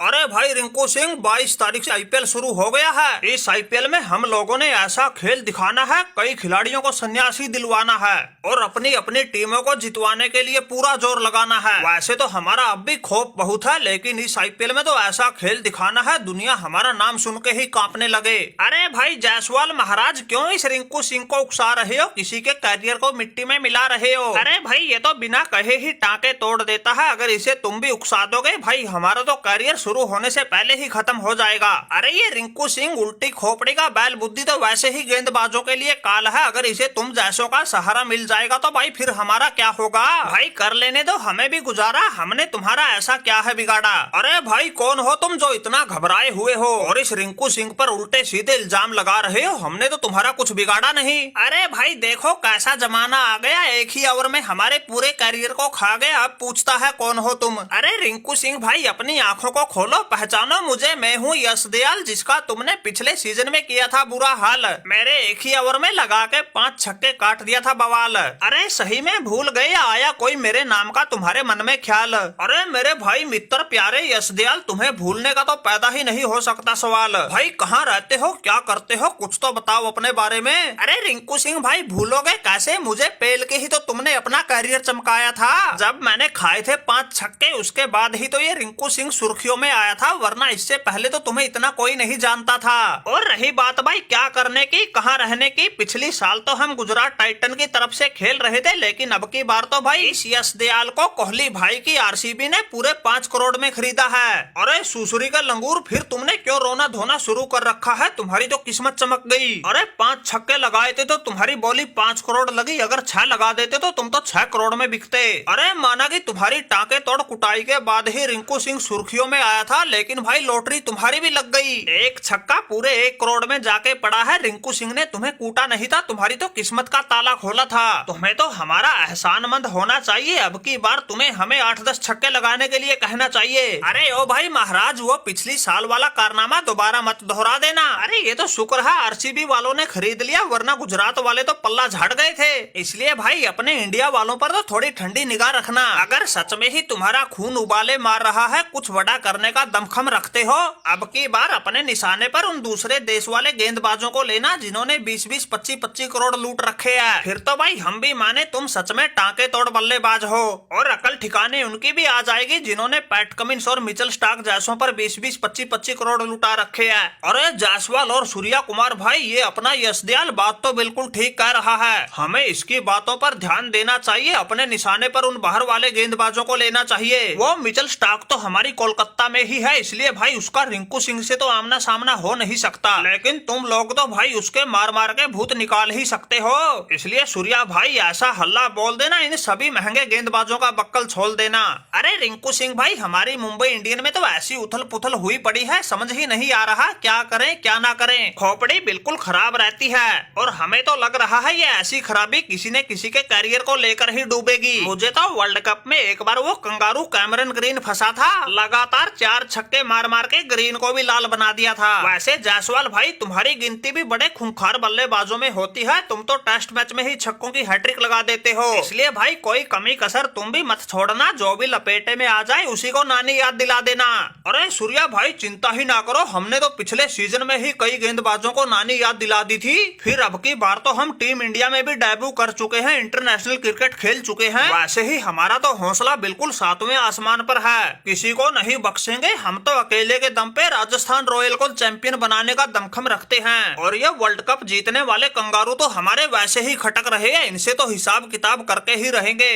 अरे भाई रिंकू सिंह, 22 तारीख से आईपीएल शुरू हो गया है। इस आईपीएल में हम लोगों ने ऐसा खेल दिखाना है, कई खिलाड़ियों को सन्यासी दिलवाना है और अपनी अपनी टीमों को जितवाने के लिए पूरा जोर लगाना है। वैसे तो हमारा अब भी खौफ बहुत है, लेकिन इस आईपीएल में तो ऐसा खेल दिखाना है दुनिया हमारा नाम सुन के ही कांपने लगे। अरे भाई जायसवाल महाराज, क्यों इस रिंकू सिंह को उकसा रहे हो, किसी के करियर को मिट्टी में मिला रहे हो? अरे भाई ये तो बिना कहे ही टांके तोड़ देता है, अगर इसे तुम भी उकसा दोगे भाई हमारा तो करियर शुरू होने से पहले ही खत्म हो जाएगा। अरे ये रिंकू सिंह उल्टी खोपड़ी का बैल बुद्धि तो वैसे ही गेंदबाजों के लिए काल है, अगर इसे तुम जैसों का सहारा मिल जाएगा तो भाई फिर हमारा क्या होगा? भाई कर लेने दो, हमें भी गुजारा, हमने तुम्हारा ऐसा क्या है बिगाड़ा? अरे भाई कौन हो तुम जो इतना घबराए हुए हो और इस रिंकू सिंह पर उल्टे सीधे इल्जाम लगा रहे हो? हमने तो तुम्हारा कुछ बिगाड़ा नहीं। अरे भाई देखो कैसा जमाना आ गया, एक ही ओवर में हमारे पूरे करियर को खा गए, अब पूछता है कौन हो तुम? अरे रिंकू सिंह भाई अपनी आंखों को खोलो, पहचानो मुझे, मैं हूँ यश दयाल, जिसका तुमने पिछले सीजन में किया था बुरा हाल। मेरे एक ही ओवर में लगा के 5 छक्के काट दिया था बवाल। अरे सही में भूल गए, आया कोई मेरे नाम का तुम्हारे मन में ख्याल? अरे मेरे भाई मित्र प्यारे यश दयाल, तुम्हें भूलने का तो पैदा ही नहीं हो सकता सवाल। भाई कहाँ रहते हो, क्या करते हो, कुछ तो बताओ अपने बारे में। अरे रिंकू सिंह भाई भूलोगे कैसे, मुझे पेल के ही तो तुमने अपना करियर चमकाया था। जब मैंने खाए थे 5 छक्के उसके बाद ही तो ये रिंकू सिंह सुर्खियों में आया था, वरना इससे पहले तो तुम्हें इतना कोई नहीं जानता था। और रही बात भाई क्या करने की, कहाँ रहने की, पिछली साल तो हम गुजरात टाइटन की तरफ से खेल रहे थे, लेकिन अब की बार तो भाई इस यश दयाल को कोहली भाई की आरसीबी ने पूरे 5 करोड़ में खरीदा है। अरे सुसुरी का लंगूर, फिर तुमने क्यों रोना धोना शुरू कर रखा है? तुम्हारी तो किस्मत चमक गई। अरे 5 छक्के लगाए थे तो तुम्हारी बोली 5 करोड़ लगी, अगर 6 लगा देते तो तुम तो 6 करोड़ में बिकते। अरे माना कि तुम्हारी टांके तोड़ कुटाई के बाद ही रिंकू सिंह सुर्खियों में आया था, लेकिन भाई लॉटरी तुम्हारी भी लग गई। एक छक्का पूरे 1 करोड़ में जाके पड़ा है। रिंकू सिंह ने तुम्हें कूटा नहीं था, तुम्हारी तो किस्मत का ताला खोला था। तुम्हें तो हमारा एहसानमंद होना चाहिए, अब की बार तुम्हें हमें 8-10 छक्के लगाने के लिए कहना चाहिए। अरे ओ भाई महाराज, वो पिछली साल वाला कारनामा दोबारा मत दोहरा देना। अरे ये तो शुक्र है आरसीबी वालों ने खरीद लिया, वरना गुजरात वाले तो पल्ला झाड़ गए थे। इसलिए भाई अपने इंडिया वालों पर तो थोड़ी ठंडी निगाह रखना। अगर सच में ही तुम्हारा खून उबाले मार रहा है, कुछ बड़ा करने का दमखम रखते हो, अब की बार अपने निशाने पर उन दूसरे देश वाले गेंदबाजों को लेना जिन्होंने 20-20, 25-25 करोड़ लूट रखे हैं। फिर तो भाई हम भी माने तुम सच में टांके तोड़ बल्लेबाज हो, और अकल ठिकाने उनकी भी आ जाएगी जिन्होंने पैट कमिंस और मिचेल स्टार्क जैसों पर 20-20, 25-25 करोड़ लुटा रखे हैं। अरे जायसवाल और सूर्या कुमार भाई, ये अपना यश दयाल बात तो बिल्कुल ठीक कह रहा है, हमें इसकी बातों पर ध्यान देना चाहिए, अपने निशाने पर उन बाहर वाले गेंदबाजों को लेना चाहिए। वो मिचेल स्टार्क तो हमारी कोलकाता में ही है, इसलिए भाई उसका रिंकू सिंह से तो आमना सामना हो नहीं सकता, लेकिन तुम लोग तो भाई उसके मार मार के भूत निकाल ही सकते हो। इसलिए सूर्या भाई ऐसा हल्ला बोल देना, इन सभी महंगे गेंदबाजों का बक्कल छोड़ देना। अरे रिंकू सिंह भाई, हमारी मुंबई इंडियन में तो ऐसी उथल पुथल हुई पड़ी है, समझ ही नहीं आ रहा क्या करें क्या ना करें। खोपड़ी बिल्कुल खराब रहती है और हमें तो लग रहा है ये ऐसी खराबी किसी न किसी के करियर को लेकर ही डूबेगी। मुझे तो वर्ल्ड कप में एक बार वो कंगारू कैमरन ग्रीन फंसा था, लगातार 4 छक्के मार मार के ग्रीन को भी लाल बना दिया था। वैसे जायसवाल भाई तुम्हारी गिनती भी बड़े खूंखार बल्लेबाजों में होती है, तुम तो टेस्ट मैच में ही छक्कों की हैट्रिक लगा देते हो, इसलिए भाई कोई कमी कसर तुम भी मत छोड़ना, जो भी लपेटे में आ जाए उसी को नानी याद दिला देना। अरे सूर्या भाई चिंता ही ना करो, हमने तो पिछले सीजन में ही कई गेंदबाजों को नानी याद दिला दी थी, फिर अब की बार तो हम टीम इंडिया में भी डेब्यू कर चुके हैं, इंटरनेशनल क्रिकेट खेल चुके हैं। वैसे ही हमारा तो हौसला बिल्कुल 7वें आसमान पर है, किसी को नहीं बख्शेंगे, हम तो अकेले के दम पे राजस्थान रॉयल को चैंपियन बनाने का दमखम रखते हैं, और ये वर्ल्ड कप जीतने वाले कंगारू तो हमारे वैसे ही खटक रहे हैं, इनसे तो हिसाब किताब करके ही रहेंगे।